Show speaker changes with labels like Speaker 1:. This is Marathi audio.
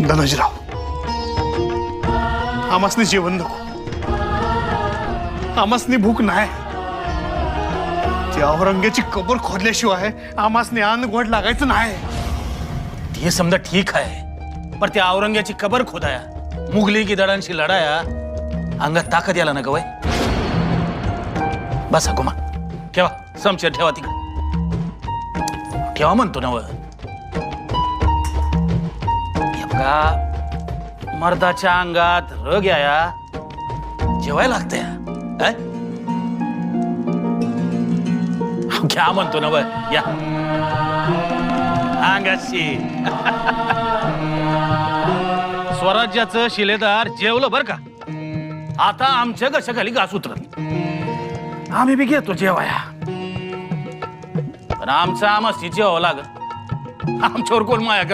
Speaker 1: धनंजयराव, आमासनी जेवण नको, आमासनी भूक नाही. त्या औरंग्याची कबर खोदल्याशिवाय आमासनी अन्न गोड लागायचं नाही.
Speaker 2: ते समजा ठीक आहे, पर त्या औरंग्याची कबर खोदाया, मुघली गिधाडांशी लढाया, अंगात ताकद याला ना गवय. बसा गुमा, ठेवा समशेर, ठेवा तिकडे ठेवा म्हणतो ना. बघा, मर्दाच्या अंगात रग याया जेवायला लागतंय. घ्या म्हणतो ना. या अंगाशी स्वराज्याचं शिलेदार जेवलं बर का. आता आमच्या घशाखाली घास उतरत, आम्ही बी घेतो जेवाया, पण आमचं आम्हाशी जेवावं लागत. आमच्यावर कोण माया